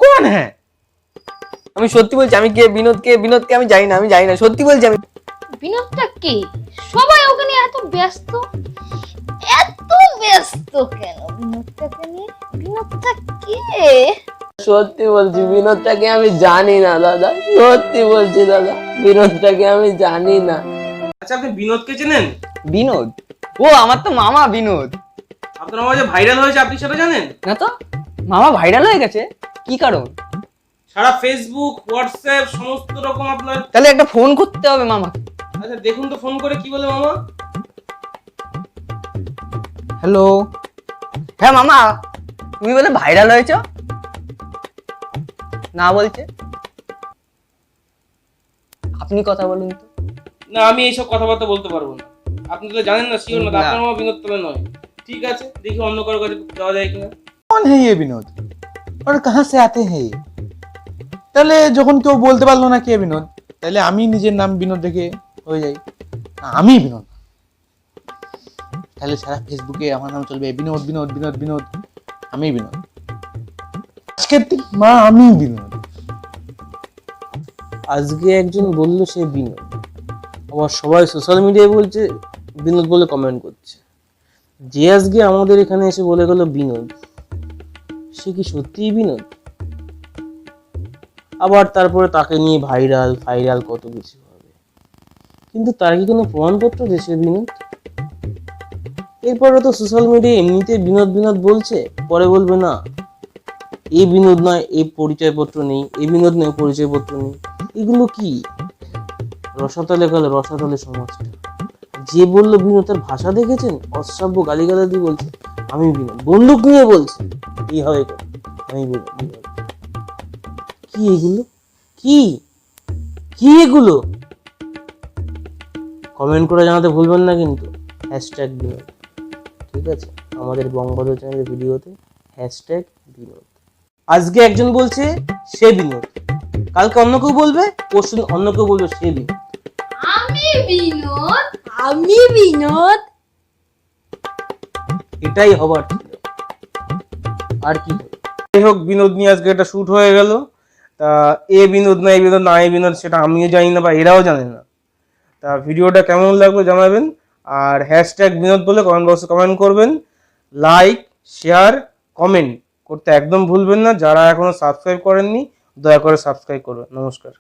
কোন হ্যাঁ? আমি সত্যি বলছি, আমি কে বিনোদকে আমি জানি না, সত্যি বলছি আমি। বিনোদটা কে? সবাই ওকে নিয়ে এত ব্যস্ত কেন? বিনোদটাকে নিয়ে, বিনোদটা কে? সত্যি বলছি বিনোদটাকে আমি জানি না দাদা, সত্যি বলছি দাদা, বিনোদটাকে আমি জানি না। আচ্ছা, আপনি বিনোদকে চেনেন? বিনোদ? ও আমার তো মামা বিনোদ। আপনার মামা যে ভাইরাল হয়েছে আপনি সেটা জানেন? না তো, মামা ভাইরাল হয়ে গেছে? কি কারণ? সারা ফেসবুক, হোয়াটসঅ্যাপ সমস্ত রকম আপনার। তাহলে একটা ফোন করতে হবে মামাকে। আচ্ছা দেখুন তো ফোন করে কি বলে মামা। হ্যালো, হ্যাঁ মামা, তুমি বলে ভাইরাল হয়েছো? না বলছে। আপনি কথা বলুন তো। না, আমি এইসব কথাবার্তা বলতে পারবো না। আপনি তো জানেন না, শিওর না, না। আপনার মামা বিনোদ তলে নয়। ঠিক আছে, দেখি অন্য কারো কাছে যাওয়া যায় কিনা। कौन है ये विनोद और कहाँ से आते हैं ये? তাহলে যখন কেউ বলতে পারলো না কে বিনোদ, তাহলে আমি নিজের নাম বিনোদ রেখে হয়ে যাই, আমি বিনোদ। তাহলে সারা ফেসবুকে আমার নাম চলবে বিনোদ বিনোদ বিনোদ বিনোদ, আমি বিনোদ। আজকের থেকে মা আমি বিনোদ। আজকে একজন বললো সে বিনোদ, আবার সবাই সোশ্যাল মিডিয়ায় বলছে বিনোদ বলে কমেন্ট করছে। যে আজকে আমাদের এখানে এসে বলে গেল বিনোদ, সে কি সত্যিই বিনোদ? আবার তারপরে তাকে নিয়ে ভাইরাল কত কিছু হবে, কিন্তু তার কি কোনো প্রমাণপত্র দেশে বিনোদ? এরপরে তো সোশ্যাল মিডিয়ায় এমনিতে বিনোদ বিনোদ বলছে, পরে বলবে না এই বিনোদ নয়, এই পরিচয়পত্র নেই, এই বিনোদ নয় পরিচয়পত্র নেই। এগুলো কি রসাতলে গেল, রসাতলে সমাজটা। যে বললো বিনোদ, তার ভাষা দেখেছেন? অশ্রাব্য গালিগালাজি বলছে আমি বিনোদ, বন্দুক নিয়ে বলছে এইভাবে করে আমি বিনোদ। কি এগুলো? কি কি এগুলো? কমেন্ট করে জানাতে ভুলবেন না কিন্তু, #বিনোদ। ঠিক আছে, আমাদের বঙ্গবন্ধু চ্যানেলের ভিডিওতে #বিনোদ। আজকে একজন বলছে সে বিনোদ, কালকে অন্য কেউ বলবে, পরশু অন্য কেউ বলবে সে বিনোদ। আমি বিনোদ। এটাই হবার ছিল, আর কি হবে? যাই হোক, বিনোদ নিয়ে আজকে একটা শুট হয়ে গেল। তা এ বিনোদ না, এ বিনোদ না, এ বিনোদ সেটা আমিও জানি না বা এরাও জানে না। তা ভিডিওটা কেমন লাগবে জানাবেন, আর #বিনোদ বলে কমেন্ট বক্সে কমেন্ট করবেন। লাইক, শেয়ার, কমেন্ট করতে একদম ভুলবেন না। যারা এখনো সাবস্ক্রাইব করেননি দয়া করে সাবস্ক্রাইব করবেন। নমস্কার।